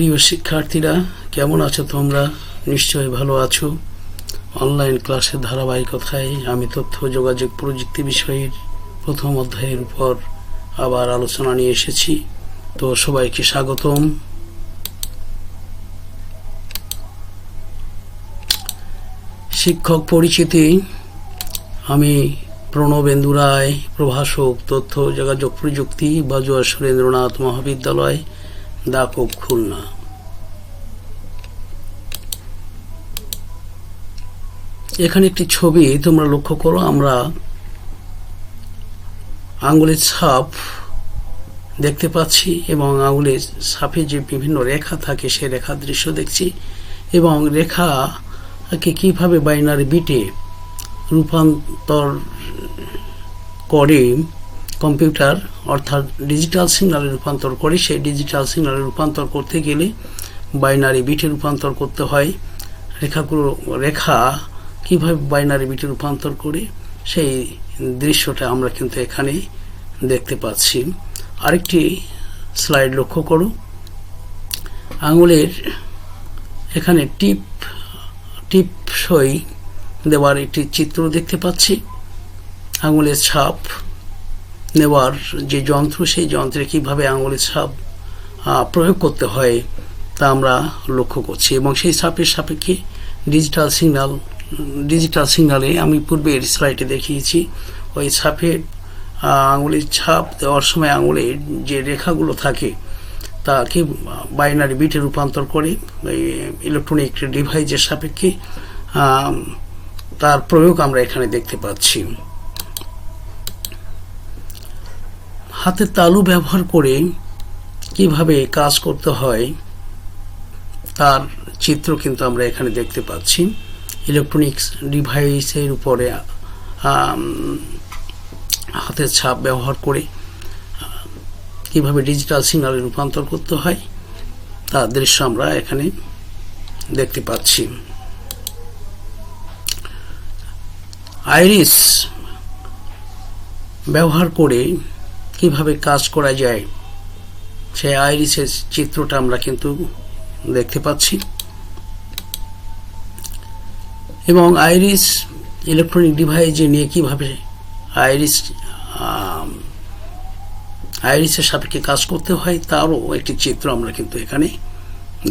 প্রিয় শিক্ষার্থীরা, কেমন আছো তোমরা? নিশ্চয়ই ভালো আছো। অনলাইন ক্লাসের ধারাবাহিকতায় আমি তথ্য যোগাযোগ প্রযুক্তি বিষয়ের প্রথম অধ্যায়ের উপর আবার আলোচনা নিয়ে এসেছি। তো সবাইকে স্বাগতম। শিক্ষক পরিচিতি। আমি প্রণবেন্দু রায়, প্রভাষক, তথ্য যোগাযোগ প্রযুক্তি, বাজুয়া সুরেন্দ্রনাথ মহাবিদ্যালয়, দাকুব, খুলনা। এখানে একটি ছবি তোমরা লক্ষ্য করো। আমরা আঙ্গুলের ছাপ দেখতে পাচ্ছি এবং আঙ্গুলের ছাপে যে বিভিন্ন রেখা থাকে সেই রেখার দৃশ্য দেখছি এবং রেখাকে কিভাবে বাইনারি বিটে রূপান্তর করে কম্পিউটার, অর্থাৎ ডিজিটাল সিগন্যালে রূপান্তর করে। সেই ডিজিটাল সিগন্যালে রূপান্তর করতে গেলে বাইনারি বিটে রূপান্তর করতে হয়। রেখা কিভাবে বাইনারি বিটে রূপান্তর করে সেই দৃশ্যটা আমরা কিন্তু এখানে দেখতে পাচ্ছি। আরেকটি স্লাইড লক্ষ্য করো। আঙুলের এখানে টিপ সই দেওয়ার একটি চিত্র দেখতে পাচ্ছি। আঙুলের ছাপ নেওয়ার যে যন্ত্র, সেই যন্ত্রে কিভাবে আঙুলের ছাপ প্রয়োগ করতে হয় তা আমরা লক্ষ্য করছি এবং সেই ছাপের সাপেক্ষে ডিজিটাল সিগন্যালে আমি পূর্বের স্লাইডে দেখিয়েছি। ওই ছাপের আঙুলের ছাপ দেওয়ার সময় আঙুলের যে রেখাগুলো থাকে তাকে বাইনারি বিটে রূপান্তর করে ইলেকট্রনিক ডিভাইসের সাপেক্ষে তার প্রয়োগ আমরা এখানে দেখতে পাচ্ছি। হাতের তালু ব্যবহার করে কিভাবে কাজ করতে হয় তার চিত্র কিন্তু আমরা এখানে দেখতে পাচ্ছি। ইলেকট্রনিক্স ডিভাইসের উপরে হাতের ছাপ ব্যবহার করে কিভাবে ডিজিটাল সিগন্যালে রূপান্তর করতে হয় তার দৃশ্য আমরা এখানে দেখতে পাচ্ছি। আইরিস ব্যবহার করে কিভাবে কাজ করা যায় সেই আইরিসের চিত্রটা আমরা কিন্তু দেখতে পাচ্ছি এবং আইরিস ইলেকট্রনিক ডিভাইসে নিয়ে কিভাবে আইরিসের সাপেক্ষে কাজ করতে হয় তারও একটি চিত্র আমরা কিন্তু এখানে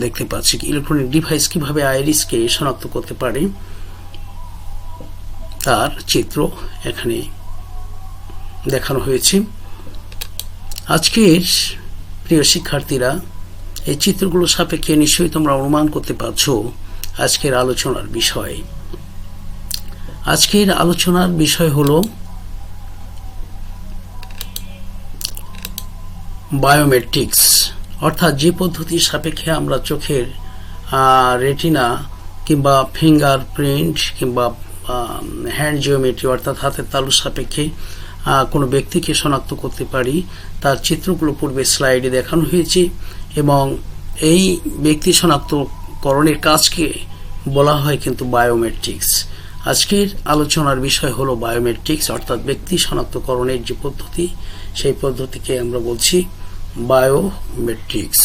দেখতে পাচ্ছি। ইলেকট্রনিক ডিভাইস কিভাবে আইরিসকে শনাক্ত করতে পারে তার চিত্র এখানে দেখানো হয়েছে। আজকের প্রিয় শিক্ষার্থীরা, এই চিত্রগুলো সাপেক্ষে নিশ্চয়ই তোমরা অনুমান করতে পারছো আজকের আলোচনার বিষয়। আজকের আলোচনার বিষয় হলো বায়োমেট্রিক্স, অর্থাৎ যে পদ্ধতির সাপেক্ষে আমরা চোখের রেটিনা কিংবা ফিঙ্গারপ্রিন্ট কিংবা হ্যান্ড জিওমেট্রি অর্থাৎ হাতের তালুর সাপেক্ষে কোনো ব্যক্তিকে শনাক্ত করতে পারি তার চিত্রগুলো পূর্বে স্লাইডে দেখানো হয়েছে এবং এই ব্যক্তি শনাক্তকরণের কাজকে বলা হয় কিন্তু বায়োমেট্রিক্স। আজকের আলোচনার বিষয় হলো বায়োমেট্রিক্স, অর্থাৎ ব্যক্তি শনাক্তকরণের যে পদ্ধতি সেই পদ্ধতিকে আমরা বলছি বায়োমেট্রিক্স।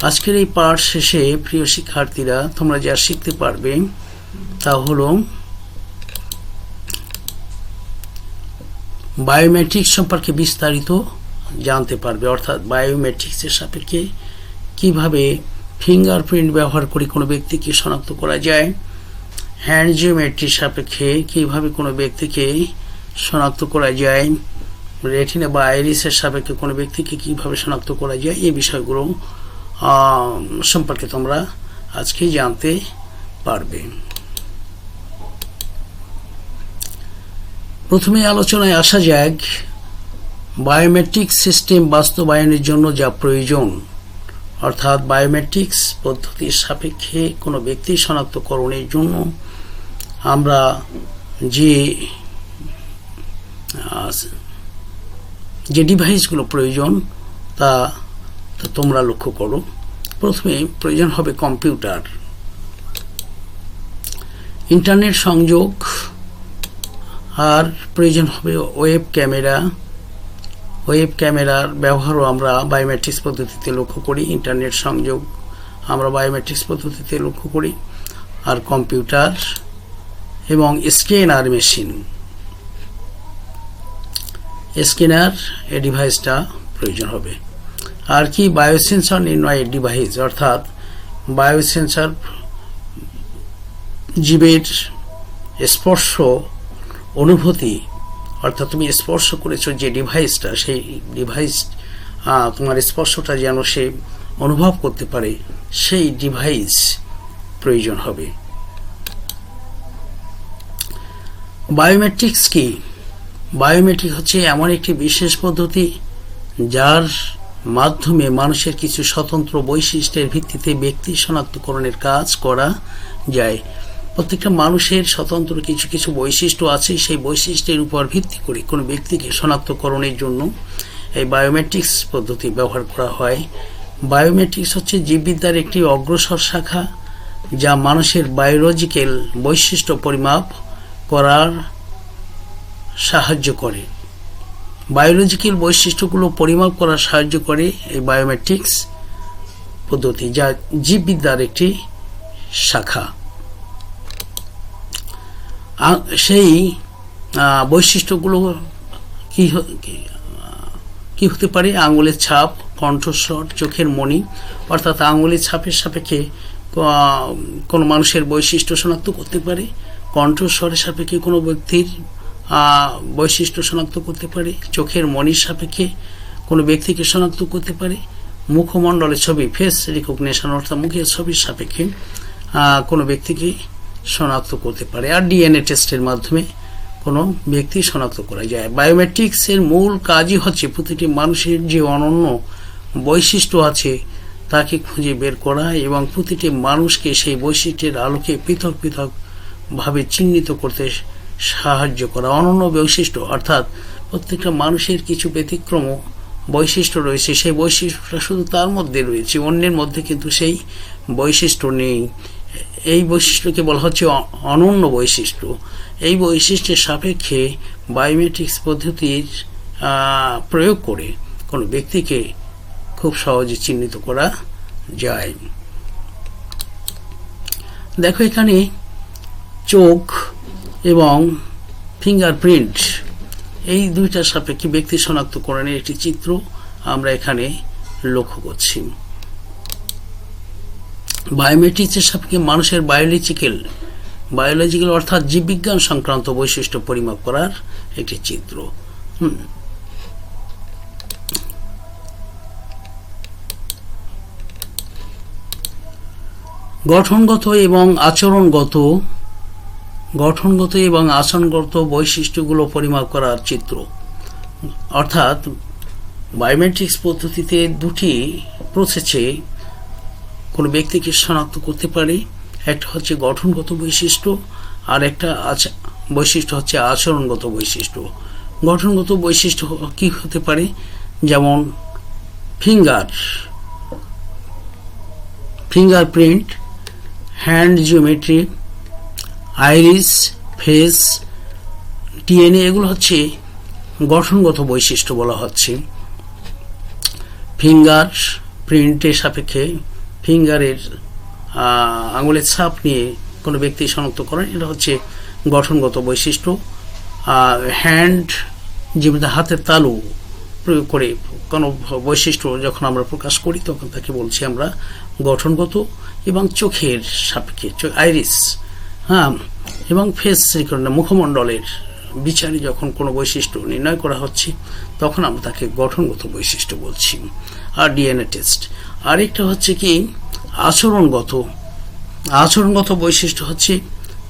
আজকের এই পাঠ শেষে প্রিয় শিক্ষার্থীরা তোমরা যা শিখতে পারবে তা হলো বায়োমেট্রিক্স সম্পর্কে বিস্তারিত জানতে পারবে, অর্থাৎ বায়োমেট্রিক্সের সাপেক্ষে কিভাবে ফিঙ্গারপ্রিন্ট ব্যবহার করে কোনো ব্যক্তিকে শনাক্ত করা যায়, হ্যান্ড জিওমেট্রির সাপেক্ষে কিভাবে কোনো ব্যক্তিকে শনাক্ত করা যায়, রেটিনা বা আইরিসের সাপেক্ষে কোনো ব্যক্তিকে কিভাবে শনাক্ত করা যায়, এই বিষয়গুলো সম্পর্কে তোমরা আজকে জানতে পারবে। প্রথমে আলোচনায় আসা যাক বায়োমেট্রিক সিস্টেম বাস্তবায়নের জন্য যা প্রয়োজন, অর্থাৎ বায়োমেট্রিক্স পদ্ধতির সাপেক্ষে কোনো ব্যক্তি শনাক্তকরণের জন্য আমরা যে ডিভাইসগুলো প্রয়োজন তা তোমরা লক্ষ্য করো। প্রথমে প্রয়োজন হবে কম্পিউটার, ইন্টারনেট সংযোগ, আর প্রয়োজন হবে ওয়েব ক্যামেরা, ওয়েব ক্যামেরার ব্যবহারও আমরা বায়োমেট্রিক্স পদ্ধতিতে লক্ষ্য করি, ইন্টারনেট সংযোগ আমরা বায়োমেট্রিক্স পদ্ধতিতে লক্ষ্য করি, আর কম্পিউটার এবং স্ক্যানার মেশিন, স্ক্যানার এই ডিভাইসটা প্রয়োজন হবে। আর কি বায়োসেন্সর নির্ণয়ের ডিভাইস, অর্থাৎ বায়োসেন্সর জীবের স্পর্শ অনুভূতি, অর্থাৎ তুমি স্পর্শ করেছো যে ডিভাইসটা, সেই ডিভাইস তোমার স্পর্শটা যেন সে অনুভব করতে পারে, সেই ডিভাইস প্রয়োজন হবে। বায়োমেট্রিক্স কি? বায়োমেট্রিক হচ্ছে এমন একটি বিশেষ পদ্ধতি যার মাধ্যমে মানুষের কিছু স্বতন্ত্র বৈশিষ্ট্যের ভিত্তিতে ব্যক্তি শনাক্তকরণের কাজ করা যায়। প্রত্যেকটা মানুষের স্বতন্ত্র কিছু কিছু বৈশিষ্ট্য আছে, সেই বৈশিষ্ট্যের উপর ভিত্তি করে কোনো ব্যক্তিকে শনাক্তকরণের জন্য এই বায়োমেট্রিক্স পদ্ধতি ব্যবহার করা হয়। বায়োমেট্রিক্স হচ্ছে জীববিদ্যার একটি অগ্রসর শাখা যা মানুষের বায়োলজিক্যাল বৈশিষ্ট্য পরিমাপ করার সাহায্য করে। বায়োলজিক্যাল বৈশিষ্ট্যগুলো পরিমাপ করার সাহায্য করে এই বায়োমেট্রিক্স পদ্ধতি, যা জীববিদ্যার একটি শাখা। সেই বৈশিষ্ট্যগুলো কি হতে পারে? আঙুলের ছাপ, কণ্ঠস্বর, চোখের মণি, অর্থাৎ আঙুলের ছাপের সাপেক্ষে কোনো মানুষের বৈশিষ্ট্য শনাক্ত করতে পারে, কণ্ঠস্বরের সাপেক্ষে কোনো ব্যক্তির বৈশিষ্ট্য শনাক্ত করতে পারে, চোখের মণির সাপেক্ষে কোনো ব্যক্তিকে শনাক্ত করতে পারে, মুখমণ্ডলের ছবি, ফেস রিকগনিশন, অর্থাৎ মুখের ছবির সাপেক্ষে কোনো ব্যক্তিকে শনাক্ত করতে পারে, আর ডিএনএ টেস্টের মাধ্যমে কোনো ব্যক্তি শনাক্ত করা যায়। বায়োমেট্রিক্সের মূল কাজই হচ্ছে প্রতিটি মানুষের যে অনন্য বৈশিষ্ট্য আছে তাকে খুঁজে বের করা এবং প্রতিটি মানুষকে সেই বৈশিষ্ট্যের আলোকে পৃথক পৃথক ভাবে চিহ্নিত করতে সাহায্য করা। অনন্য বৈশিষ্ট্য অর্থাৎ প্রত্যেকটা মানুষের কিছু ব্যতিক্রম বৈশিষ্ট্য রয়েছে, সেই বৈশিষ্ট্যটা শুধু তার মধ্যে রয়েছে, অন্যের মধ্যে কিন্তু সেই বৈশিষ্ট্য নেই। এই বৈশিষ্ট্যকে বলা হচ্ছে অনন্য বৈশিষ্ট্য। এই বৈশিষ্ট্যের সাপেক্ষে বায়োমেট্রিক্স পদ্ধতির প্রয়োগ করে কোনো ব্যক্তিকে খুব সহজে চিহ্নিত করা যায়। দেখো এখানে চোখ এবং ফিঙ্গারপ্রিন্ট এই দুইটার সাপেক্ষে ব্যক্তি শনাক্তকরণের একটি চিত্র আমরা এখানে লক্ষ্য করছি। বায়োমেট্রিক্সের সাপেক্ষে মানুষের বায়োলজিক্যাল অর্থাৎ জীববিজ্ঞান সংক্রান্ত বৈশিষ্ট্য পরিমাপ করার একটি চিত্র। গঠনগত এবং আচরণগত বৈশিষ্ট্যগুলো পরিমাপ করার চিত্র, অর্থাৎ বায়োমেট্রিক্স পদ্ধতিতে দুটি প্রসেসে কোনো ব্যক্তিকে শনাক্ত করতে পারে। একটা হচ্ছে গঠনগত বৈশিষ্ট্য আর একটা বৈশিষ্ট্য হচ্ছে আচরণগত বৈশিষ্ট্য। গঠনগত বৈশিষ্ট্য কি হতে পারে? যেমন fingerprint, hand geometry, iris, face, DNA, এগুলো হচ্ছে গঠনগত বৈশিষ্ট্য বলা হচ্ছে। ফিঙ্গার প্রিন্টের সাপেক্ষে ফিঙ্গারের আঙুলের ছাপ নিয়ে কোনো ব্যক্তি শনাক্ত করেন, এটা হচ্ছে গঠনগত বৈশিষ্ট্য। হ্যান্ড, যেমন হাতের তালু প্রয়োগ করে কোনো বৈশিষ্ট্য যখন আমরা প্রকাশ করি তখন তাকে বলছি আমরা গঠনগত। এবং চোখের সাপেক্ষে আইরিস, এবং ফেস রিকগনিশন, মুখমণ্ডলের বিচারে যখন কোনো বৈশিষ্ট্য নির্ণয় করা হচ্ছে তখন আমরা তাকে গঠনগত বৈশিষ্ট্য বলছি। আর ডিএনএ টেস্ট। আরেকটা হচ্ছে কি আচরণগত বৈশিষ্ট্য হচ্ছে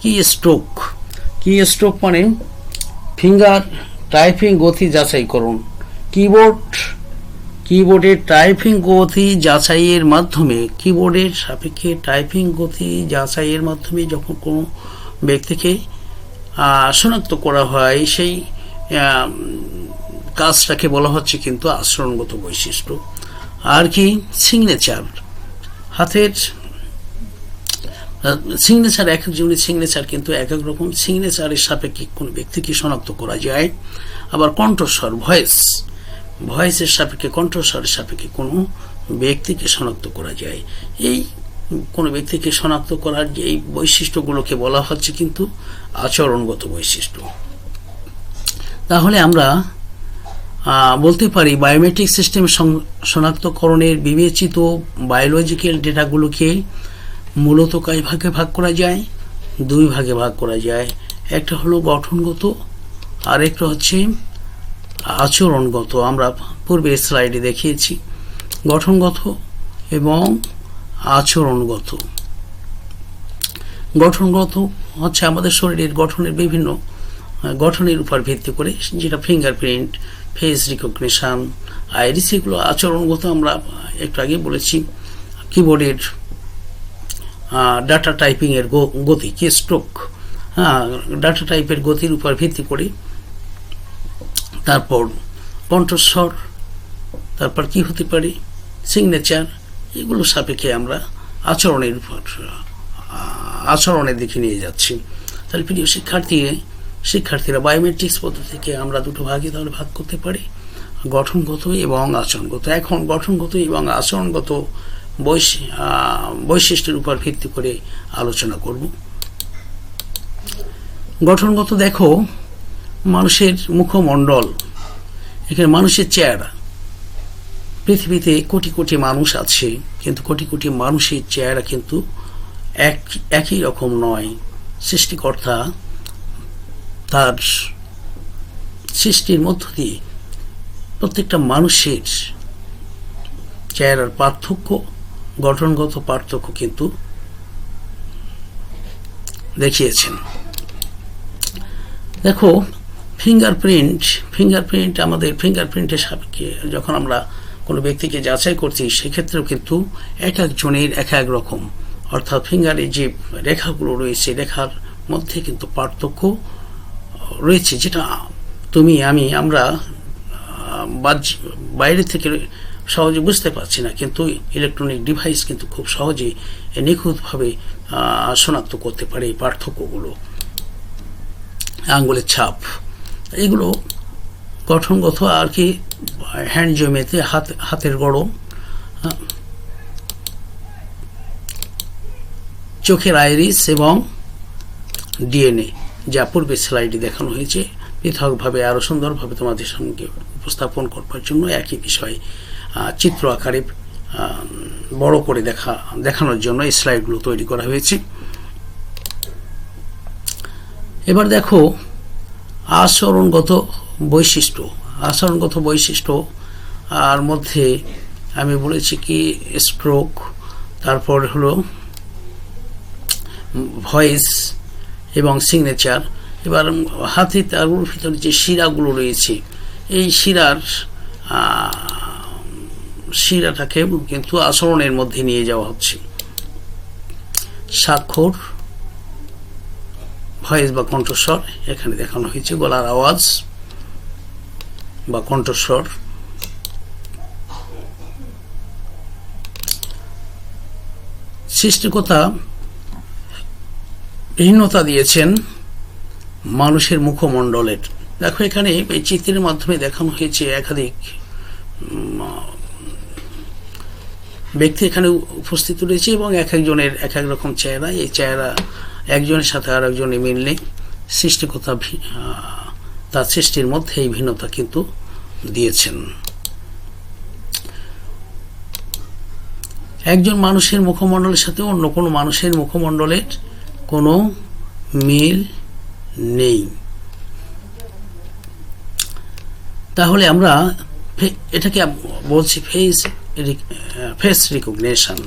কি স্ট্রোক মানে ফিঙ্গার টাইপিং গতি যাচাইকরণ। কিবোর্ডের টাইপিং গতি যাচাইয়ের মাধ্যমে, কিবোর্ডের সাপেক্ষে টাইপিং গতি যাচাইয়ের মাধ্যমে যখন কোনো ব্যক্তিকে শনাক্ত করা হয় সেই কাজটাকে বলা হচ্ছে কিন্তু আচরণগত বৈশিষ্ট্য। আর কি সিগনেচার, হাতের সিগনেচার, এক একজনের সিগনেচার কিন্তু এক এক রকম। সিগনেচারের সাপেক্ষে কোনো ব্যক্তিকে শনাক্ত করা যায়। আবার কণ্ঠস্বর, ভয়েসের সাপেক্ষে, কণ্ঠস্বরের সাপেক্ষে কোনো ব্যক্তিকে শনাক্ত করা যায়। এই কোনো ব্যক্তিকে শনাক্ত করার যে এই বৈশিষ্ট্যগুলোকে বলা হচ্ছে কিন্তু আচরণগত বৈশিষ্ট্য। তাহলে আমরা বলতে পারি বায়োমেট্রিক সিস্টেম শনাক্তকরণের বিবেচিত বায়োলজিক্যাল ডেটাগুলোকে মূলত কয় ভাগে ভাগ করা যায়? 2 ভাগে ভাগ করা যায়। একটা হলো গঠনগত, আর একটা হচ্ছে আচরণগত। আমরা পূর্বের স্লাইডে দেখিয়েছি গঠনগত এবং আচরণগত। গঠনগত হচ্ছে আমাদের শরীরের গঠনের বিভিন্ন গঠনের উপর ভিত্তি করে, যেটা ফিঙ্গারপ্রিন্ট, ফেস রিকগনিশন, আইরিস, এগুলো আচরণগত। আমরা একটু আগে বলেছি কিবোর্ডের ডাটা টাইপিং এর গতি, কি স্ট্রোক, ডাটা টাইপের গতির উপর ভিত্তি করে, তারপর কণ্ঠস্বর, তারপর কি হতে পারে সিগনেচার, এগুলো সাপেক্ষে আমরা আচরণের উপর আচরণের দিকে নিয়ে যাচ্ছি। তাহলে প্রিয় শিক্ষার্থীরা বায়োমেট্রিক্স পদ্ধতিকে আমরা 2 ভাগে তাহলে ভাগ করতে পারি, গঠনগত এবং আচরণগত। এখন গঠনগত এবং আচরণগত বৈশিষ্ট্যের উপর ভিত্তি করে আলোচনা করব। গঠনগত দেখো, মানুষের মুখমণ্ডল, এখানে মানুষের চেহারা। পৃথিবীতে কোটি কোটি মানুষ আছে, কিন্তু কোটি কোটি মানুষের চেহারা কিন্তু একই রকম নয়। সৃষ্টিকর্তা তার সৃষ্টির মধ্য দিয়ে প্রত্যেকটা মানুষের চেহারার পার্থক্য, গঠনগত পার্থক্য কিন্তু দেখিয়েছেন। দেখো ফিঙ্গারপ্রিন্ট আমাদের ফিঙ্গারপ্রিন্টের সাপেক্ষে যখন আমরা কোনো ব্যক্তিকে যাচাই করছি, সেক্ষেত্রেও কিন্তু এক একজনের এক এক রকম, অর্থাৎ ফিঙ্গারে যে রেখাগুলো রয়েছে, রেখার মধ্যে কিন্তু পার্থক্য রয়েছে, যেটা তুমি আমরা বাইরে থেকে সহজে বুঝতে পারছি না, কিন্তু ইলেকট্রনিক ডিভাইস কিন্তু খুব সহজে নিখুঁতভাবে শনাক্ত করতে পারে এই পার্থক্যগুলো। আঙ্গুলের ছাপ, এগুলো গঠনগত। আর কি হ্যান্ড জমেতে হাতের গড়ন, চোখের আইরিস এবং ডিএনএ, যা পূর্বে স্লাইডে দেখানো হয়েছে, পৃথকভাবে আরো সুন্দরভাবে তোমাদের সঙ্গে উপস্থাপন করবার জন্য একই বিষয় চিত্র আকারে বড় করে দেখানোর জন্য এই স্লাইডগুলো তৈরি করা হয়েছে। এবার দেখো আচরণগত বৈশিষ্ট্য আর মধ্যে আমি বলেছি কি স্ট্রোক, তারপর হলো ভয়েস এবং সিগনেচার। এবার হাতে তারুর ভিতরে যে শিরাগুলো রয়েছে, এই শিরাটাকে কিন্তু আচরণের মধ্যে নিয়ে যাওয়া হচ্ছে। স্বাক্ষর, ভয়েস বা কণ্ঠস্বর এখানে দেখানো হয়েছে, গলার আওয়াজ বা কণ্ঠস্বর। সৃষ্টিকর্তা ভিন্নতা দিয়েছেন মানুষের মুখমণ্ডলের। দেখো এখানে এই চিত্রের মাধ্যমে দেখানো হয়েছে একাধিক ব্যক্তি এখানে উপস্থিত রয়েছে এবং এক একজনের এক এক রকম চেহারা। এই চেহারা একজনের সাথে আর একজনের মিল নেই। সৃষ্টিকর্তা তার সৃষ্টির মধ্যে এই ভিন্নতা কিন্তু দিয়েছেন। একজন মানুষের মুখমণ্ডলের সাথে অন্য কোনো মানুষের মুখমণ্ডলের কোনো মিল নেই। তাহলে আমরা এটাকে বলছি ফেস রিকগনিশন।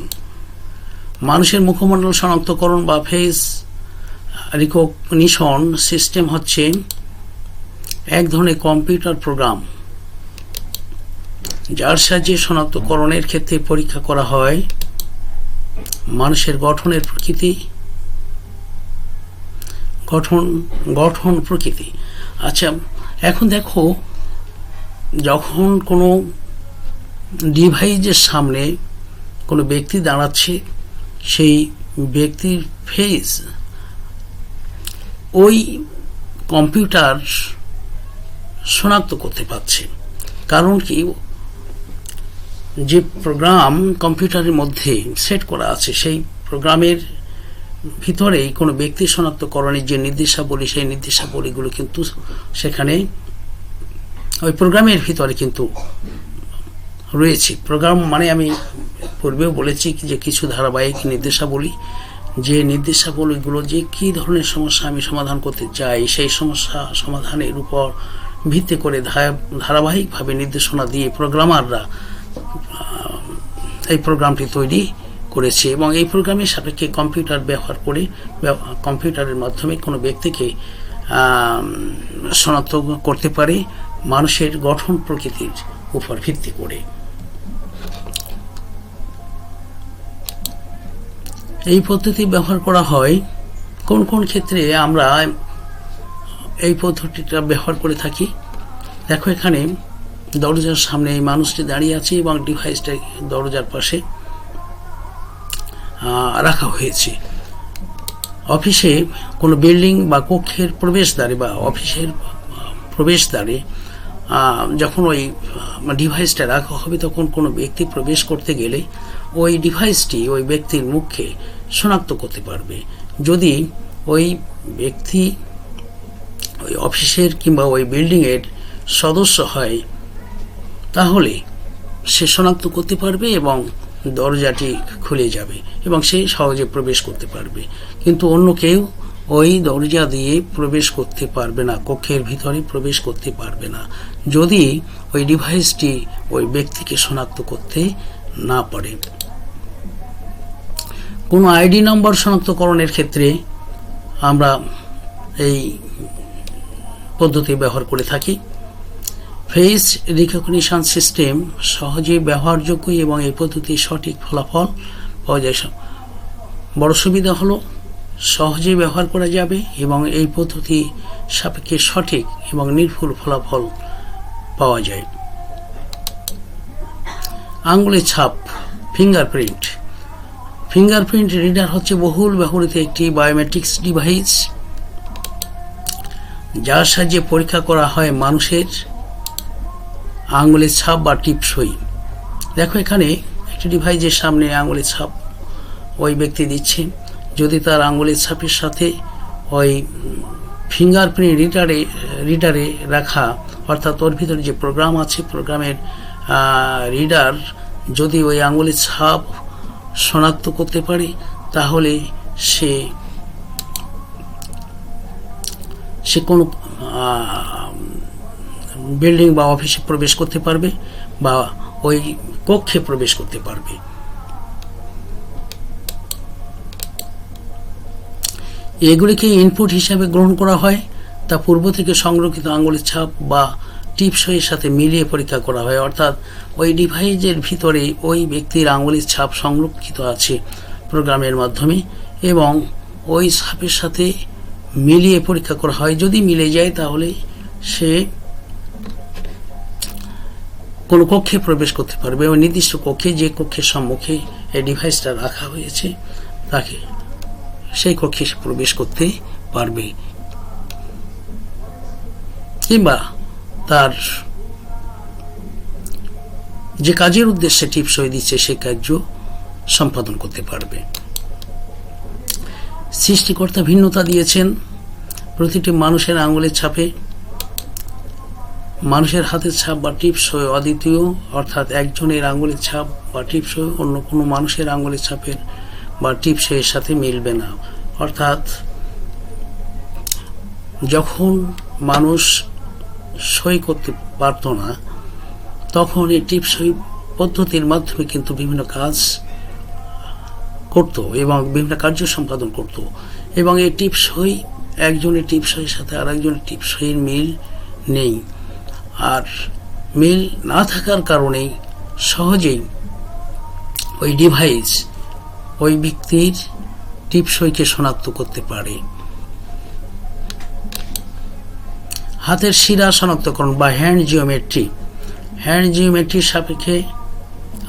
মানুষের মুখমণ্ডল শনাক্তকরণ বা ফেস রিকগনিশন সিস্টেম হচ্ছে এক ধরনের কম্পিউটার প্রোগ্রাম, যার সাহায্যে শনাক্তকরণের ক্ষেত্রে পরীক্ষা করা হয় মানুষের গঠনের প্রকৃতি, গঠন প্রকৃতি। আচ্ছা, এখন দেখো যখন কোনো ডিভাইসের সামনে কোনো ব্যক্তি দাঁড়াচ্ছে, সেই ব্যক্তির ফেস ওই কম্পিউটার শনাক্ত করতে পারছে। কারণ কি, যে প্রোগ্রাম কম্পিউটারের মধ্যে সেট করা আছে সেই প্রোগ্রামের ভিতরেই কোনো ব্যক্তি শনাক্তকরণের যে নির্দেশাবলী, সেই নির্দেশাবলীগুলো কিন্তু সেখানে ওই প্রোগ্রামের ভিতরে কিন্তু রয়েছে। প্রোগ্রাম মানে আমি পূর্বেও বলেছি যে কিছু ধারাবাহিক নির্দেশাবলী, যে নির্দেশাবলীগুলো যে কী ধরনের সমস্যা আমি সমাধান করতে চাই সেই সমস্যা সমাধানের উপর ভিত্তি করে ধারাবাহিকভাবে নির্দেশনা দিয়ে প্রোগ্রামাররা এই প্রোগ্রামটি তৈরি করেছে এবং এই প্রোগ্রামের সাপেক্ষে কম্পিউটার ব্যবহার করে কম্পিউটারের মাধ্যমে কোনো ব্যক্তিকে শনাক্ত করতে পারে মানুষের গঠন প্রকৃতির উপর ভিত্তি করে। এই পদ্ধতি ব্যবহার করা হয় কোন কোন ক্ষেত্রে আমরা এই পদ্ধতিটা ব্যবহার করে থাকি। দেখো, এখানে দরজার সামনে এই মানুষটি দাঁড়িয়ে আছে এবং ডিভাইসটা দরজার পাশে রাখা হয়েছে। অফিসে কোনো বিল্ডিং বা কক্ষের প্রবেশদ্বারে বা অফিসের প্রবেশদ্বারে যখন ওই ডিভাইসটা রাখা হবে তখন কোনো ব্যক্তি প্রবেশ করতে গেলে ওই ডিভাইসটি ওই ব্যক্তির মুখকে শনাক্ত করতে পারবে। যদি ওই ব্যক্তি ওই অফিসের কিংবা ওই বিল্ডিংয়ের সদস্য হয় তাহলে সে শনাক্ত করতে পারবে এবং দরজাটি খুলে যাবে এবং সে সহজে প্রবেশ করতে পারবে। কিন্তু অন্য কেউ ওই দরজা দিয়ে প্রবেশ করতে পারবে না, কক্ষের ভিতরে প্রবেশ করতে পারবে না, যদি ওই ডিভাইসটি ওই ব্যক্তিকে শনাক্ত করতে না পারে। কোনো আইডি নম্বর শনাক্তকরণের ক্ষেত্রে আমরা এই পদ্ধতি ব্যবহার করে থাকি। ফেস রিকগনিশন সিস্টেম সহজেই ব্যবহারযোগ্য এবং এই পদ্ধতির সঠিক ফলাফল পাওয়া যায়। বড় সুবিধা হলো সহজেই ব্যবহার করা যাবে এবং এই পদ্ধতি সাপেক্ষে সঠিক এবং নির্ভুল ফলাফল পাওয়া যায়। আঙ্গুলের ছাপ, ফিঙ্গারপ্রিন্ট। ফিঙ্গারপ্রিন্ট রিডার হচ্ছে বহুল ব্যবহৃত একটি বায়োমেট্রিক্স ডিভাইস যার সাহায্যে পরীক্ষা করা হয় মানুষের আঙ্গুলের ছাপ বা টিপসই। দেখো, এখানে একটি ডিভাইসের সামনে আঙ্গুলের ছাপ ওই ব্যক্তি দিচ্ছে। যদি তার আঙ্গুলের ছাপের সাথে ওই ফিঙ্গারপ্রিন্ট রিডারে রাখা, অর্থাৎ ওর ভিতরে যে প্রোগ্রাম আছে প্রোগ্রামের রিডার যদি ওই আঙ্গুলের ছাপ শনাক্ত করতে পারে তাহলে সে কোনো বিল্ডিং বা অফিসে প্রবেশ করতে পারবে বা ওই কক্ষে প্রবেশ করতে পারবে। এগুলিকে ইনপুট হিসাবে গ্রহণ করা হয়, তা পূর্ব থেকে সংরক্ষিত আঙ্গুলের ছাপ বা টিপসইয়ের সাথে মিলিয়ে পরীক্ষা করা হয়। অর্থাৎ ওই ডিভাইসের ভিতরে ওই ব্যক্তির আঙ্গুলের ছাপ সংরক্ষিত আছে প্রোগ্রামের মাধ্যমে এবং ওই ছাপের সাথে মিলিয়ে পরীক্ষা করা হয়। যদি মিলে যায় তাহলে সে কোনো কক্ষে প্রবেশ করতে পারবে এবং নির্দিষ্ট কক্ষে, যে কক্ষের সম্মুখে এই ডিভাইসটা রাখা হয়েছে তাকে সেই কক্ষে প্রবেশ করতে পারবে কিংবা তার যে কাজের উদ্দেশ্যে টিপসই দিচ্ছে সেই কার্য সম্পাদন করতে পারবে। সৃষ্টিকর্তা ভিন্নতা দিয়েছেন প্রতিটি মানুষের আঙুলের ছাপে। মানুষের হাতের ছাপ বা টিপসই অদ্বিতীয়, অর্থাৎ একজনের আঙুলের ছাপ বা টিপসই অন্য কোনো মানুষের আঙুলের ছাপের বা টিপসইয়ের সাথে মিলবে না। অর্থাৎ যখন মানুষ সই করতে পারত না তখন এই টিপসই পদ্ধতির মাধ্যমে কিন্তু বিভিন্ন কাজ করত এবং বিভিন্ন কার্য সম্পাদন করত এবং এই টিপসই একজনের টিপসইয়ের সাথে আর একজনের টিপসইয়ের মিল নেই। আর মিল না থাকার কারণেই সহজেই ওই ডিভাইস ওই ব্যক্তির টিপসইকে শনাক্ত করতে পারে। হাতের শিরা শনাক্তকরণ বা হ্যান্ড জিওমেট্রি। হ্যান্ড জিওমেট্রির সাপেক্ষে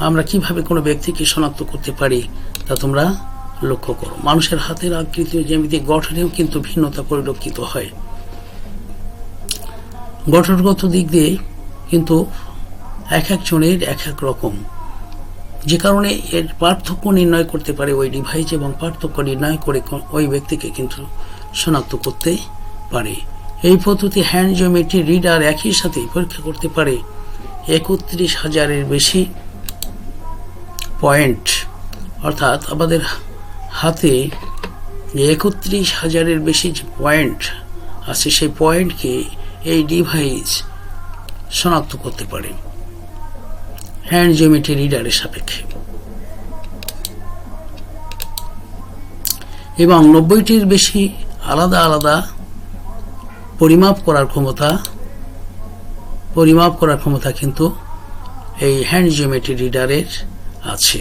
আমরা কিভাবে কোনো ব্যক্তিকে শনাক্ত করতে পারি তা তোমরা লক্ষ্য করো। মানুষের হাতের আকৃতি ও জ্যামিতিক গঠনেও কিন্তু ভিন্নতা পরিলক্ষিত হয়। গঠনগত দিক দিয়ে কিন্তু এক একজনের এক এক রকম, যে কারণে এর পার্থক্য নির্ণয় করতে পারে ওই ডিভাইস, এবং পার্থক্য নির্ণয় করে ওই ব্যক্তিকে কিন্তু শনাক্ত করতে পারে। এই পদ্ধতি হ্যান্ড জিওমেট্রি রিডার একই সাথে পরীক্ষা করতে পারে ৩১,০০০-এর বেশি পয়েন্ট, অর্থাৎ আমাদের হাতে ৩১,০০০-এর বেশি যে পয়েন্ট আছে সেই পয়েন্টকে এই ডিভাইস শনাক্ত করতে পারে হ্যান্ড জিওমেট্রি রিডারের সাপেক্ষে। এবং ৯০টির বেশি আলাদা আলাদা পরিমাপ করার ক্ষমতা কিন্তু এই হ্যান্ড জিওমেট্রি রিডারের আছে।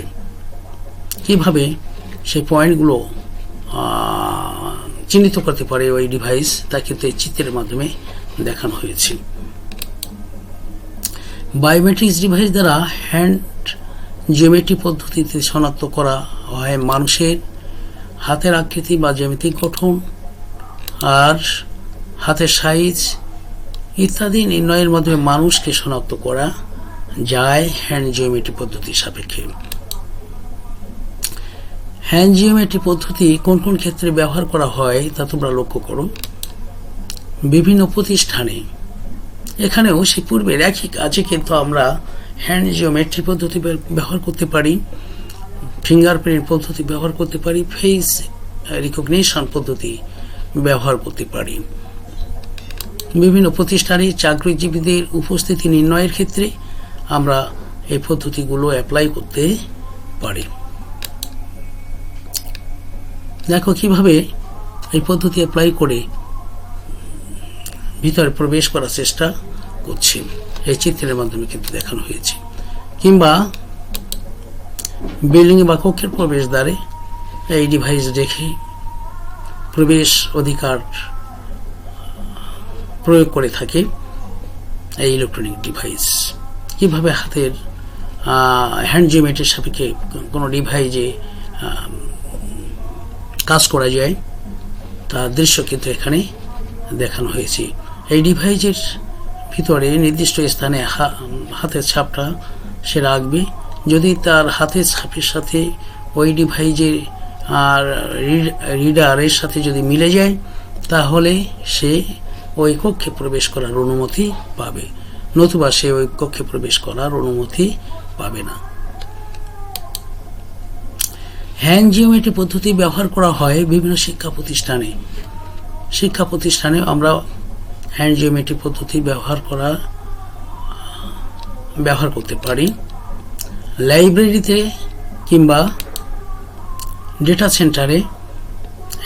কিভাবে সেই পয়েন্টগুলো চিহ্নিত করতে পারে ওই ডিভাইস, তা কিন্তু এই চিত্রের মাধ্যমে দেখানো হয়েছে। বায়োমেট্রিক্স ডিভাইস দ্বারা হ্যান্ড জিওমেট্রি পদ্ধতিতে শনাক্ত করা হয় মানুষের হাতের আকৃতি বা জ্যামিতিক গঠন আর হাতের সাইজ ইত্যাদি নির্ণয়ের মাধ্যমে মানুষকে শনাক্ত করা যায় হ্যান্ড জিওমেট্রি পদ্ধতির সাপেক্ষে। হ্যান্ড জিওমেট্রি পদ্ধতি কোন কোন ক্ষেত্রে ব্যবহার করা হয় তা তোমরা লক্ষ্য করো। বিভিন্ন প্রতিষ্ঠানে, এখানেও সে পূর্বের একই কাজে কিন্তু আমরা হ্যান্ড জিওমেট্রি পদ্ধতি ব্যবহার করতে পারি, ফিঙ্গারপ্রিন্ট পদ্ধতি ব্যবহার করতে পারি, ফেস রিকগনিশন পদ্ধতি ব্যবহার করতে পারি। বিভিন্ন প্রতিষ্ঠানে চাকরিজীবীদের উপস্থিতি নির্ণয়ের ক্ষেত্রে আমরা এই পদ্ধতিগুলো অ্যাপ্লাই করতে পারি। দেখো কিভাবে এই পদ্ধতি অ্যাপ্লাই করে ভিতরে প্রবেশ করার চেষ্টা করছি, এই চিত্রের মাধ্যমে কিন্তু দেখানো হয়েছে। কিংবা বিল্ডিং বা কক্ষের প্রবেশদ্বারে এই ডিভাইস রেখে প্রবেশ অধিকার প্রয়োগ করে থাকে এই ইলেকট্রনিক ডিভাইস। কিভাবে হাতের হ্যান্ড জিওমেট্রির সাপেক্ষে কোনো ডিভাইসে কাজ করা যায় তার দৃশ্য কিন্তু এখানে দেখানো হয়েছে। এই ডিভাইসের ভিতরে নির্দিষ্ট স্থানে হাতের ছাপটা সে রাখবে। যদি তার হাতের ছাপের সাথে ওই ডিভাইসের আর রিডারের সাথে যদি মিলে যায় তাহলে সে ওই কক্ষে প্রবেশ করার অনুমতি পাবে, নতুবা সে ওই কক্ষে প্রবেশ করার অনুমতি পাবে না। হ্যান্ড জিওমেট্রি পদ্ধতি ব্যবহার করা হয় বিভিন্ন শিক্ষা প্রতিষ্ঠানে আমরা হ্যান্ড জিওমেট্রি পদ্ধতি ব্যবহার করতে পারি। লাইব্রেরিতে কিংবা ডেটা সেন্টারে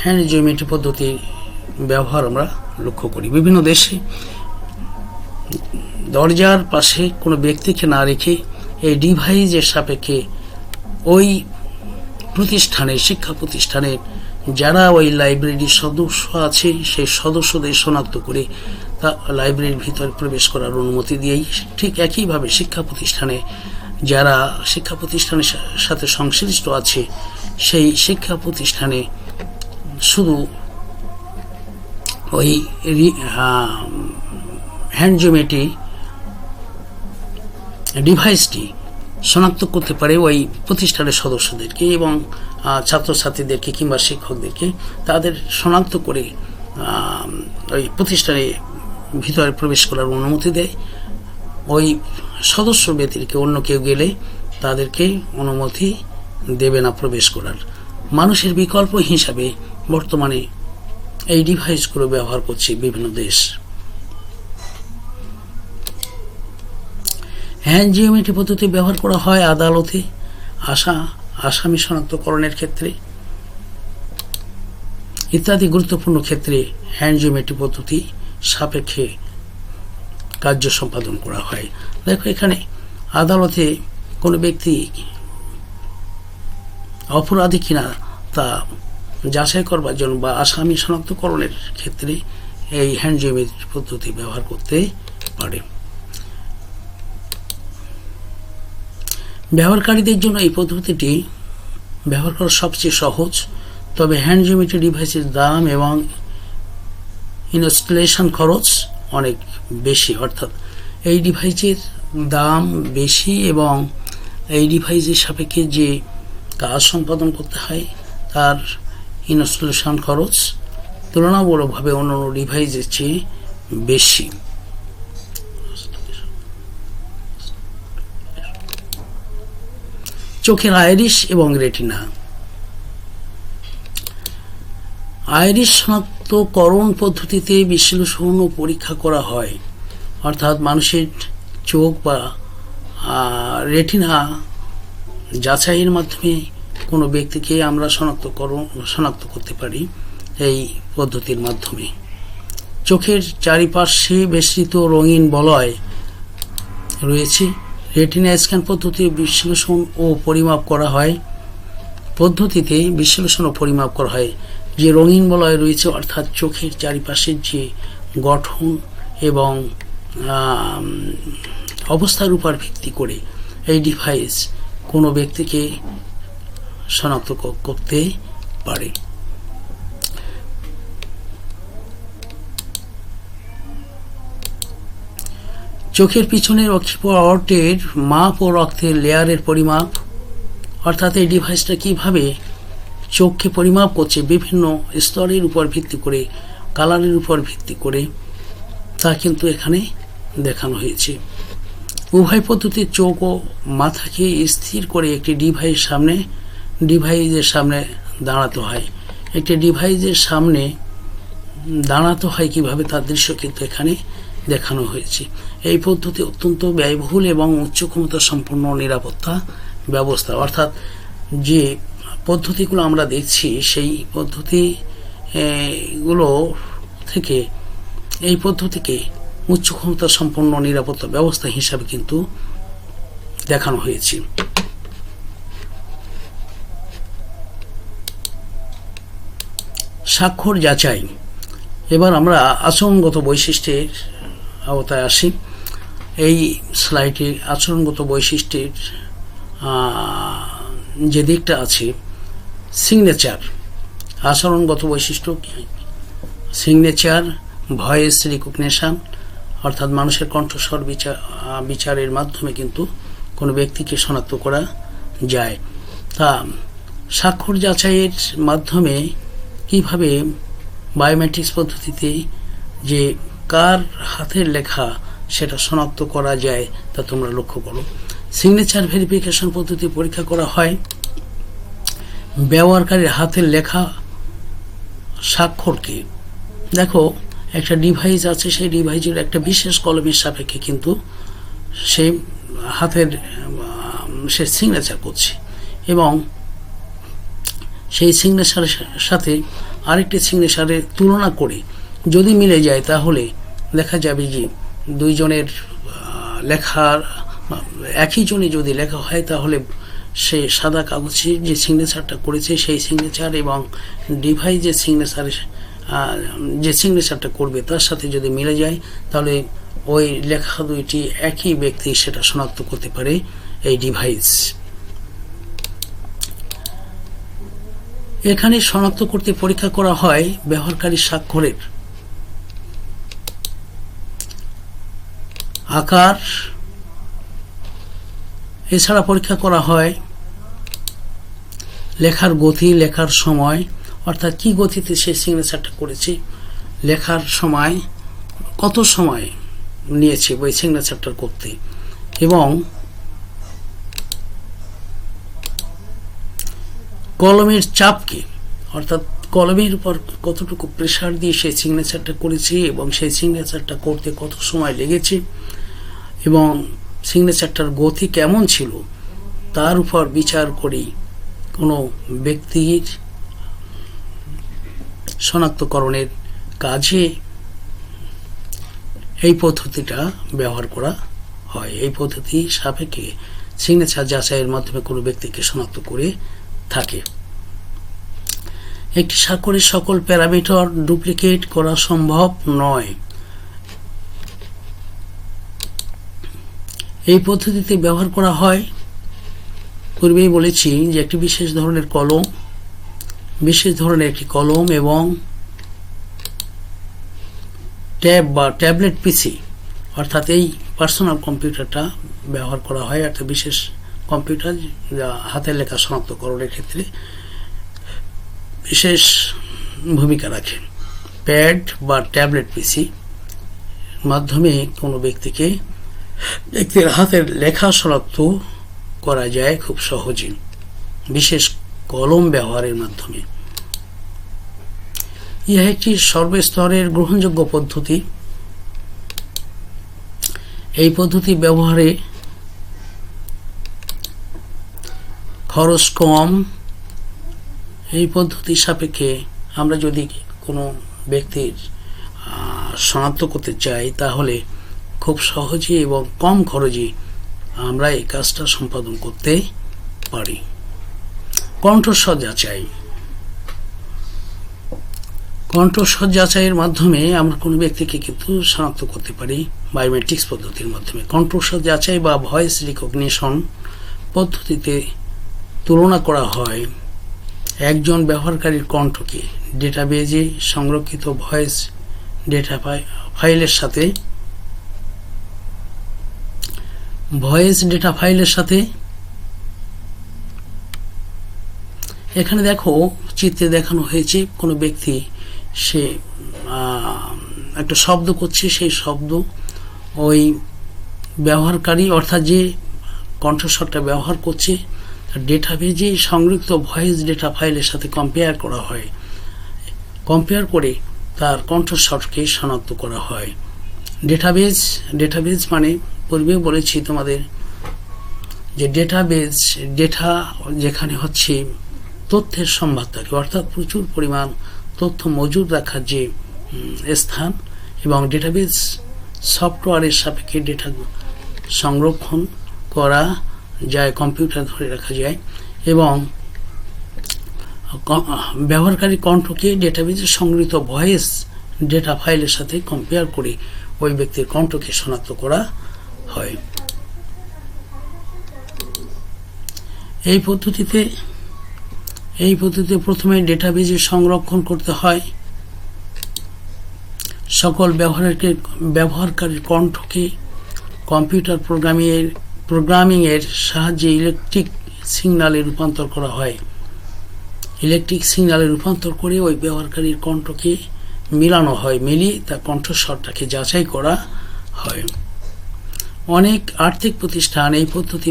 হ্যান্ড জিওমেট্রি পদ্ধতির ব্যবহার আমরা লক্ষ্য করি। বিভিন্ন দেশে দরজার পাশে কোনো ব্যক্তিকে না রেখে এই ডিভাইসের সাপেক্ষে ওই শিক্ষা প্রতিষ্ঠানের যারা ওই লাইব্রেরির সদস্য আছে সেই সদস্যদের শনাক্ত করে তা লাইব্রেরির ভিতরে প্রবেশ করার অনুমতি দিয়েই, ঠিক একইভাবে শিক্ষা প্রতিষ্ঠানে যারা শিক্ষা প্রতিষ্ঠানের সাথে সংশ্লিষ্ট আছে সেই শিক্ষা প্রতিষ্ঠানে শুধু ওই হ্যান্ড জিওমেট্রি ডিভাইসটি শনাক্ত করতে পারে ওই প্রতিষ্ঠানের সদস্যদেরকে এবং ছাত্রছাত্রীদেরকে কিংবা শিক্ষকদেরকে, তাদের শনাক্ত করে ওই প্রতিষ্ঠানে ভিতরে প্রবেশ করার অনুমতি দেয়। ওই সদস্য ব্যক্তিকে অন্য কেউ গেলে তাদেরকে অনুমতি দেবে না প্রবেশ করার। মানুষের বিকল্প হিসাবে বর্তমানে এই ডিভাইসগুলো ব্যবহার করছে বিভিন্ন দেশ। হ্যান্ড জিওমেট্রি পদ্ধতি ব্যবহার করা হয় আদালতে আসামি শনাক্তকরণের ক্ষেত্রে ইত্যাদি গুরুত্বপূর্ণ ক্ষেত্রে হ্যান্ড জিওমেট্রি পদ্ধতি সাপেক্ষে কার্য সম্পাদন করা হয়। দেখো এখানে আদালতে কোনো ব্যক্তি অপরাধী কিনা তা যাচাই করবার জন্য বা আসামি শনাক্তকরণের ক্ষেত্রে এই হ্যান্ড জিওমেট্রি পদ্ধতি ব্যবহার করতে পারে। ব্যবহারকারীদের জন্য এই পদ্ধতিটি ব্যবহার করা সবচেয়ে সহজ, তবে হ্যান্ড জিওমেট্রি ডিভাইসের দাম এবং ইনস্টলেশন খরচ অনেক বেশি, অর্থাৎ এই ডিভাইসের দাম বেশি এবং এই ডিভাইসের সাপেক্ষে যে কাজ সম্পাদন করতে হয় তার ইনস্টলেশন খরচ তুলনামূলকভাবে অন্যান্য ডিভাইসের চেয়ে বেশি। চোখের আইরিশ এবং রেটিনা। আইরিশ শনাক্তকরণ পদ্ধতিতে বিশ্লেষণ ও পরীক্ষা করা হয়, অর্থাৎ মানুষের চোখ বা রেটিনা যাচাইয়ের মাধ্যমে কোনো ব্যক্তিকে আমরা শনাক্ত করতে পারি এই পদ্ধতির মাধ্যমে। চোখের চারিপাশে বেষ্টিত রঙিন বলয় রয়েছে। রেটিনা স্ক্যান পদ্ধতিতে বিশ্লেষণ ও পরিমাপ করা হয় যে রঙিন বলয় রয়েছে, অর্থাৎ চোখের চারিপাশের যে গঠন এবং অবস্থার উপর ভিত্তি করে এই ডিভাইস কোনো ব্যক্তিকে শনাক্ত করতে পারে। চোখের পিছনের অক্ষিপটের মাপ ও রক্তের লেয়ারের পরিমাপ, অর্থাৎ এই ডিভাইসটা কিভাবে চোখকে পরিমাপ করছে বিভিন্ন স্তরের উপর ভিত্তি করে, কালারের উপর ভিত্তি করে, তা কিন্তু এখানে দেখানো হয়েছে। উভয় পদ্ধতির চোখ ও মাথাকে স্থির করে একটি ডিভাইসের সামনে দাঁড়াতে হয়। একটি ডিভাইসের সামনে দাঁড়াতে হয় কিভাবে তার দৃশ্য কিন্তু এখানে দেখানো হয়েছে। এই পদ্ধতি অত্যন্ত ব্যয়বহুল এবং উচ্চ ক্ষমতা সম্পন্ন নিরাপত্তা ব্যবস্থা, অর্থাৎ যে পদ্ধতিগুলো আমরা দেখছি সেই পদ্ধতিগুলো থেকে এই পদ্ধতিকে উচ্চ ক্ষমতা সম্পন্ন নিরাপত্তা ব্যবস্থা হিসাবে কিন্তু দেখানো হয়েছে। স্বাক্ষর যাচাই। এবার আমরা আচরণগত বৈশিষ্ট্যের আওতায় আসি। এই স্লাইডে আচরণগত বৈশিষ্ট্যের যে দিকটা আছে, সিগনেচার, আচরণগত বৈশিষ্ট্য, সিগনেচার, ভয়েস রিকগনিশন, অর্থাৎ মানুষের কণ্ঠস্বর বিচারের মাধ্যমে কিন্তু কোনো ব্যক্তিকে শনাক্ত করা যায়। তা স্বাক্ষর যাচাইয়ের মাধ্যমে কিভাবে বায়োমেট্রিক্স পদ্ধতিতে যে কার হাতের লেখা সেটা শনাক্ত করা যায় তা তোমরা লক্ষ্য করো। সিগনেচার ভেরিফিকেশন পদ্ধতি পরীক্ষা করা হয় ব্যবহারকারীর হাতের লেখা স্বাক্ষরকে। দেখো, একটা ডিভাইস আছে, সেই ডিভাইসের একটা বিশেষ কলমের সাপেক্ষে কিন্তু সেই হাতের সে সিগনেচার করছে এবং সেই সিগনেচারের সাথে আরেকটি সিগনেচারের তুলনা করে যদি মিলে যায় তাহলে দেখা যাবে যে দুইজনের লেখার একই জনে যদি লেখা হয় তাহলে সে সাদা কাগজে যে সিগনেচারটা করেছে সেই সিগনেচার এবং ডিভাইস যে সিগনেচারটা করবে তার সাথে যদি মিলে যায় তাহলে ওই লেখা দুইটি একই ব্যক্তি সেটা শনাক্ত করতে পারে এই ডিভাইস। এখানে শনাক্ত করতে পরীক্ষা করা হয় ব্যবহারকারীর স্বাক্ষরের আকার, এছাড়া পরীক্ষা করা হয় লেখার গতি, লেখার সময়, অর্থাৎ কি গতিতে সে সিগনেচারটা করেছে, লেখার সময় কত সময় নিয়েছে ওই সিগনেচারটা করতে, এবং কলমের চাপকে, অর্থাৎ কলমের উপর কতটুকু প্রেসার দিয়ে সেই সিগনেচারটা করেছে এবং সেই সিগনেচারটা করতে কত সময় লেগেছে এবং সিগনেচারটার গতি কেমন ছিল তার উপর বিচার করে কোনো ব্যক্তির শনাক্তকরণের কাজে এই পদ্ধতিটা ব্যবহার করা হয়। এই পদ্ধতি সাপেক্ষে সিগনেচার যাচাইয়ের মাধ্যমে কোনো ব্যক্তিকে শনাক্ত করে থাকে। একটি স্বাক্ষরের সকল প্যারামিটার ডুপ্লিকেট করা সম্ভব নয়। এই পদ্ধতিতে ব্যবহার করা হয়, পূর্বেই বলেছি যে একটি বিশেষ ধরনের একটি কলম এবং ট্যাব বা ট্যাবলেট পিসি, অর্থাৎ এই পার্সোনাল কম্পিউটারটা ব্যবহার করা হয়, একটা বিশেষ কম্পিউটার যা হাতের লেখা শনাক্তকরণের ক্ষেত্রে বিশেষ ভূমিকা রাখে। প্যাড বা ট্যাবলেট পিসি মাধ্যমে কোনো ব্যক্তির হাতের লেখা শনাক্ত করা যায় খুব সহজে, বিশেষ কলম ব্যবহারের মাধ্যমে। ইহা একটি সর্বস্তরের গ্রহণযোগ্য পদ্ধতি। এই পদ্ধতি ব্যবহারে খরচ কম। এই পদ্ধতির সাপেক্ষে আমরা যদি কোনো ব্যক্তির শনাক্ত করতে চাই তাহলে খুব সহজে এবং কম খরচে আমরা এই কাজটা সম্পাদন করতে পারি। কণ্ঠস্বর যাচাই। কণ্ঠস্বর যাচাইয়ের মাধ্যমে আমরা কোনো ব্যক্তিকে কিন্তু শনাক্ত করতে পারি বায়োমেট্রিক্স পদ্ধতির মাধ্যমে। কণ্ঠস্বর যাচাই বা ভয়েস রিকগনিশন পদ্ধতিতে তুলনা করা হয় একজন ব্যবহারকারীর কণ্ঠকে ডেটাবেজে সংরক্ষিত ভয়েস ডেটা ফাইলের সাথে। এখানে দেখো চিত্রে দেখানো হয়েছে কোনো ব্যক্তি সে একটা শব্দ করছে, সেই শব্দ ওই ব্যবহারকারী অর্থাৎ যে কণ্ঠস্বরটা ব্যবহার করছে তার ডেটাবেজে সংরক্ষিত ভয়েস ডেটা ফাইলের সাথে কম্পেয়ার করা হয়। কম্পেয়ার করে তার কণ্ঠস্বরকে শনাক্ত করা হয়। ডেটাবেজ মানে পূর্বে বলেছি তোমাদের যে ডেটা যেখানে হচ্ছে তথ্যের সম্ভার থাকে, অর্থাৎ প্রচুর পরিমাণ তথ্য মজুদ রাখার যে স্থান, এবং ডেটাবেজ সফটওয়্যারের সাপেক্ষে ডেটা সংরক্ষণ করা যায়, কম্পিউটার ধরে রাখা যায়, এবং ব্যবহারকারী কণ্ঠকে ডেটাবেজে সংগৃহীত ভয়েস ডেটা ফাইলের সাথে কম্পেয়ার করে ওই ব্যক্তির কণ্ঠকে শনাক্ত করা হয়। এই পদ্ধতিতে প্রথমে ডেটাবেজে সংরক্ষণ করতে হয় সকল ব্যবহারকারীর কণ্ঠকে কম্পিউটার প্রোগ্রামিং এর সাহায্যে ইলেকট্রিক সিগন্যালে রূপান্তর করা হয়। ইলেকট্রিক সিগন্যালে রূপান্তর করে ওই ব্যবহারকারীর কণ্ঠকে মিলানো হয়, মিলিয়ে তার কণ্ঠস্বরটাকে যাচাই করা হয়। অনেক আর্থিক প্রতিষ্ঠান এই পদ্ধতি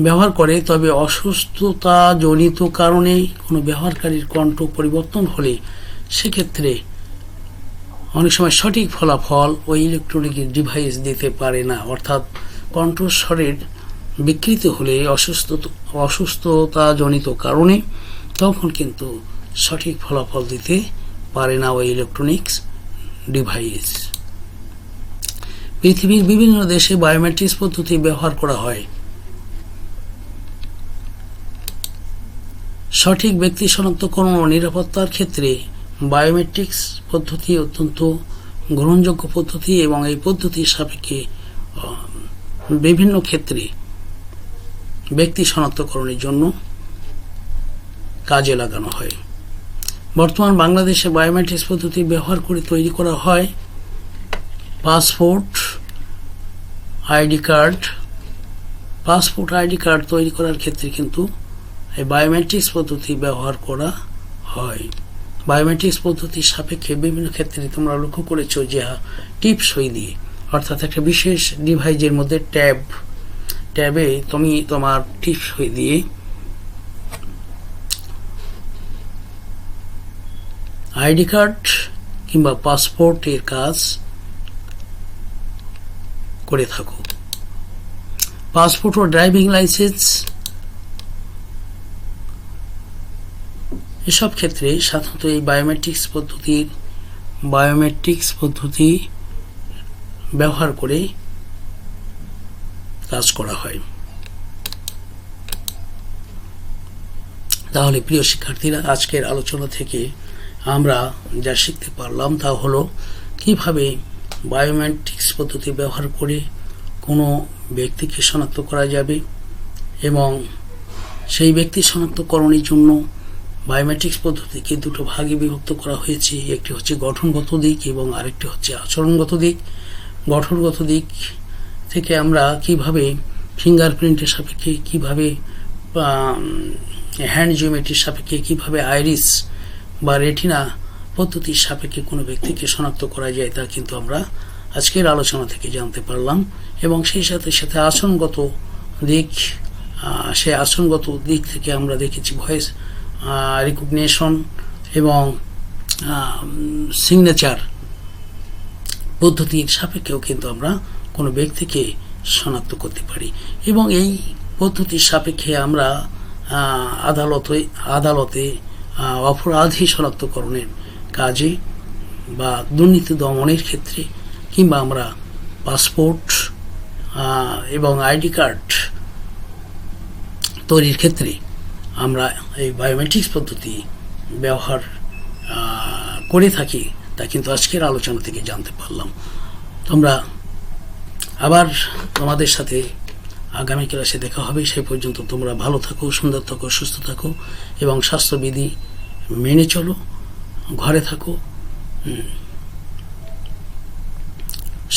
ব্যবহার করে, তবে অসুস্থতা জনিত কারণে কোনো ব্যবহারকারীর কণ্ঠ পরিবর্তন হলে সেক্ষেত্রে অনেক সময় সঠিক ফলাফল ওই ইলেকট্রনিক ডিভাইস দিতে পারে না, অর্থাৎ কণ্ঠস্বরের বিকৃতি হলে অসুস্থতা জনিত কারণে তখন কিন্তু সঠিক ফলাফল দিতে পারে না ওই ইলেকট্রনিক্স ডিভাইস। পৃথিবীর বিভিন্ন দেশে বায়োমেট্রিক্স পদ্ধতি ব্যবহার করা হয়। সঠিক ব্যক্তি শনাক্তকরণ ও নিরাপত্তার ক্ষেত্রে বায়োমেট্রিক্স পদ্ধতি অত্যন্ত গ্রহণযোগ্য পদ্ধতি, এবং এই পদ্ধতির সাপেক্ষে বিভিন্ন ক্ষেত্রে ব্যক্তি শনাক্তকরণের জন্য কাজে লাগানো হয়। বর্তমান বাংলাদেশে বায়োমেট্রিক্স পদ্ধতি ব্যবহার করে তৈরি করা হয় পাসপোর্ট আইডি কার্ড তৈরি করার ক্ষেত্রে কিন্তু এই বায়োমেট্রিক্স পদ্ধতি ব্যবহার করা হয়। বায়োমেট্রিক্স পদ্ধতির সাপেক্ষে বিভিন্ন ক্ষেত্রে তোমরা লক্ষ্য করেছো যে টিপ সই দিয়ে, অর্থাৎ একটা বিশেষ ডিভাইসের মধ্যে ট্যাবে তুমি তোমার টিপ সই দিয়ে আইডি কার্ড কিংবা পাসপোর্টের কাজ করে থাকো। পাসপোর্ট ও ড্রাইভিং লাইসেন্স এসব ক্ষেত্রে সাধারণত এই বায়োমেট্রিক্স পদ্ধতি ব্যবহার করে কাজ করা হয়। তাহলে প্রিয় শিক্ষার্থীরা, আজকের আলোচনা থেকে আমরা যা শিখতে পারলাম তা হলো কিভাবে বায়োমেট্রিক্স পদ্ধতি ব্যবহার করে কোনো ব্যক্তিকে শনাক্ত করা যাবে, এবং সেই ব্যক্তি শনাক্তকরণের জন্য বায়োমেট্রিক্স পদ্ধতিকে দুটো ভাগে বিভক্ত করা হয়েছে। একটি হচ্ছে গঠনগত দিক এবং আরেকটি হচ্ছে আচরণগত দিক। গঠনগত দিক থেকে আমরা কিভাবে ফিঙ্গারপ্রিন্টের সাপেক্ষে, কিভাবে হ্যান্ড জিওমেট্রির সাপেক্ষে, কিভাবে আইরিস বা রেটিনা পদ্ধতির সাপেক্ষে কোনো ব্যক্তিকে শনাক্ত করা যায় তা কিন্তু আমরা আজকের আলোচনা থেকে জানতে পারলাম। এবং সেই সাথে সাথে আচরণগত দিক, সেই আচরণগত দিক থেকে আমরা দেখেছি ভয়েস রিকগনিশন এবং সিগনেচার পদ্ধতির সাপেক্ষেও কিন্তু আমরা কোনো ব্যক্তিকে শনাক্ত করতে পারি। এবং এই পদ্ধতির সাপেক্ষে আমরা আদালতে অপরাধী শনাক্তকরণের কাজে বা দুর্নীতি দমনের ক্ষেত্রে, কিংবা আমরা পাসপোর্ট এবং আইডি কার্ড তৈরির ক্ষেত্রে আমরা এই বায়োমেট্রিক্স পদ্ধতি ব্যবহার করে থাকি, তা কিন্তু আজকের আলোচনা থেকে জানতে পারলাম। তোমরা আবার তোমাদের সাথে আগামী ক্লাসে দেখা হবে। সেই পর্যন্ত তোমরা ভালো থাকো, সুন্দর থাকো, সুস্থ থাকো এবং স্বাস্থ্যবিধি মেনে চলো, ঘরে থাকো।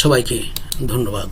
সবাইকে ধন্যবাদ।